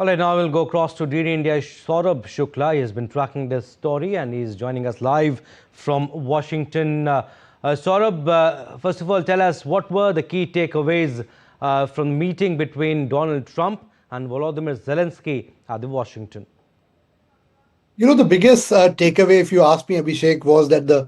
All right, now we'll go across to DD India's Saurabh Shukla. He has been tracking this story and he's joining us live from Washington. Saurabh, first of all, tell us what were the key takeaways from the meeting between Donald Trump and Volodymyr Zelenskyy at Washington? The biggest takeaway, if you ask me, Abhishek, was that the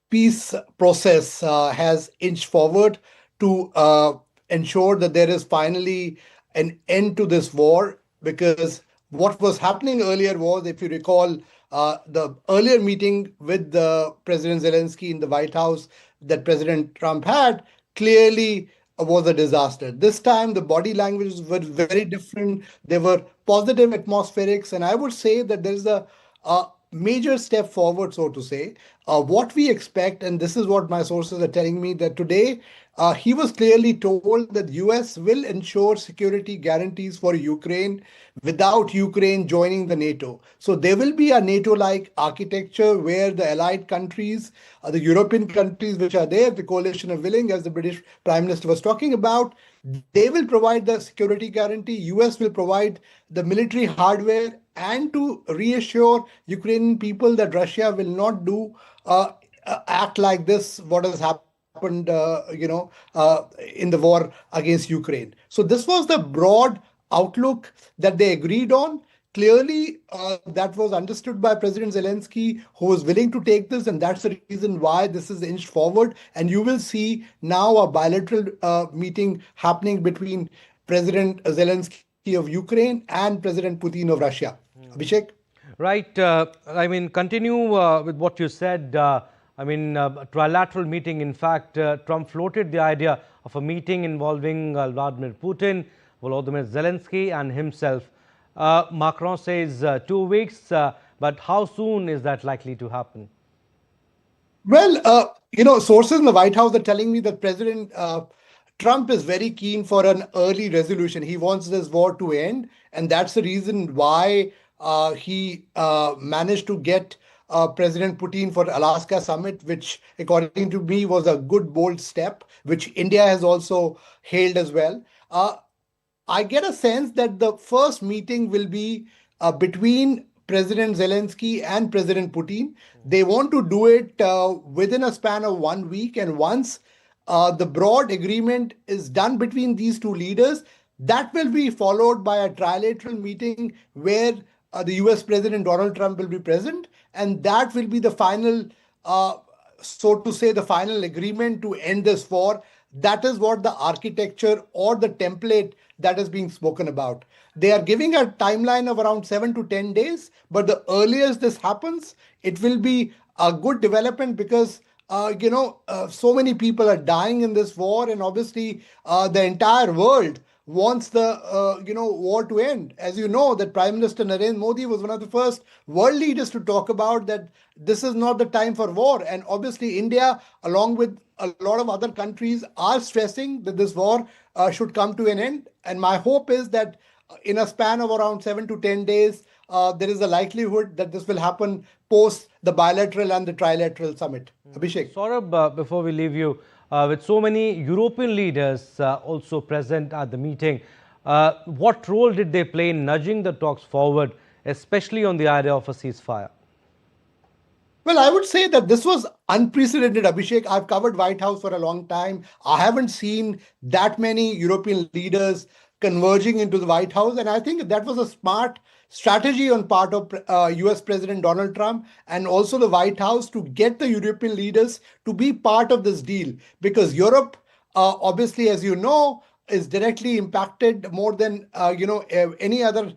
peace process has inched forward to ensure that there is finally an end to this war. Because what was happening earlier was, if you recall, the earlier meeting with the President Zelensky in the White House that President Trump had clearly was a disaster. This time, the body languages were very different. They were positive atmospherics, and I would say that there's a major step forward, so to say. What we expect, and this is what my sources are telling me, that today he was clearly told that US will ensure security guarantees for Ukraine without Ukraine joining the NATO. So there will be a NATO-like architecture where the allied countries, the European countries which are there, the coalition of willing, as the British Prime Minister was talking about, they will provide the security guarantee. US will provide the military hardware and to reassure Ukrainian people that Russia will not do act like this, what has happened in the war against Ukraine. So this was the broad outlook that they agreed on. Clearly, that was understood by President Zelensky, who was willing to take this, and that's the reason why this is inched forward. And you will see now a bilateral meeting happening between President Zelensky of Ukraine and President Putin of Russia. Abhishek? Right. Continue with what you said. Trilateral meeting. In fact, Trump floated the idea of a meeting involving Vladimir Putin, Volodymyr Zelenskyy, and himself. Macron says 2 weeks, but how soon is that likely to happen? Well, sources in the White House are telling me that President Trump is very keen for an early resolution. He wants this war to end, and that's the reason why he managed to get President Putin for Alaska summit, which according to me was a good, bold step, which India has also hailed as well. I get a sense that the first meeting will be between President Zelensky and President Putin. They want to do it within a span of 1 week. And once the broad agreement is done between these two leaders, that will be followed by a trilateral meeting where the US President Donald Trump will be present. And that will be the final, so to say, the final agreement to end this war. That is what the architecture or the template that is being spoken about. They are giving a timeline of around 7 to 10 days, but the earliest this happens, it will be a good development because so many people are dying in this war, and obviously the entire world wants the war to end. As you know, that Prime Minister Narendra Modi was one of the first world leaders to talk about that this is not the time for war. And obviously India, along with a lot of other countries, are stressing that this war should come to an end. And my hope is that in a span of around 7 to 10 days, there is a likelihood that this will happen post the bilateral and the trilateral summit. Abhishek. Saurabh, before we leave you, with so many European leaders also present at the meeting, what role did they play in nudging the talks forward, especially on the idea of a ceasefire? Well, I would say that this was unprecedented, Abhishek. I've covered White House for a long time. I haven't seen that many European leaders converging into the White House. And I think that was a smart strategy on part of US President Donald Trump and also the White House to get the European leaders to be part of this deal. Because Europe, obviously, as you know, is directly impacted more than any other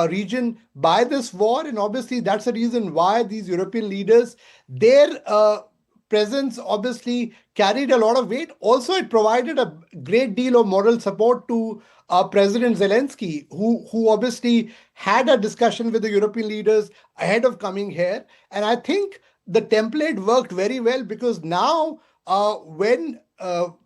region by this war. And obviously, that's the reason why these European leaders, their presence obviously carried a lot of weight. Also, it provided a great deal of moral support to President Zelensky, who obviously had a discussion with the European leaders ahead of coming here. And I think the template worked very well because now when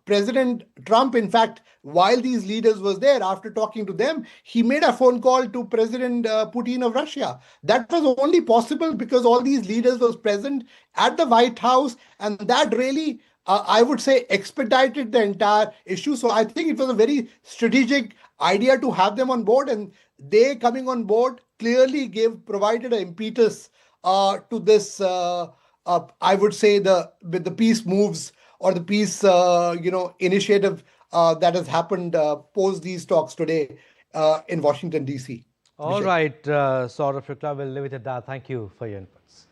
President Trump, in fact, while these leaders was there, after talking to them, he made a phone call to President Putin of Russia. That was only possible because all these leaders was present at the White House, and that really I would say, expedited the entire issue. So I think it was a very strategic idea to have them on board, and they coming on board clearly provided an impetus to this. I would say with the peace moves or the peace initiative that has happened post these talks today in Washington D.C. All right, Saurabh Shukla, we'll leave it at that. Thank you for your inputs.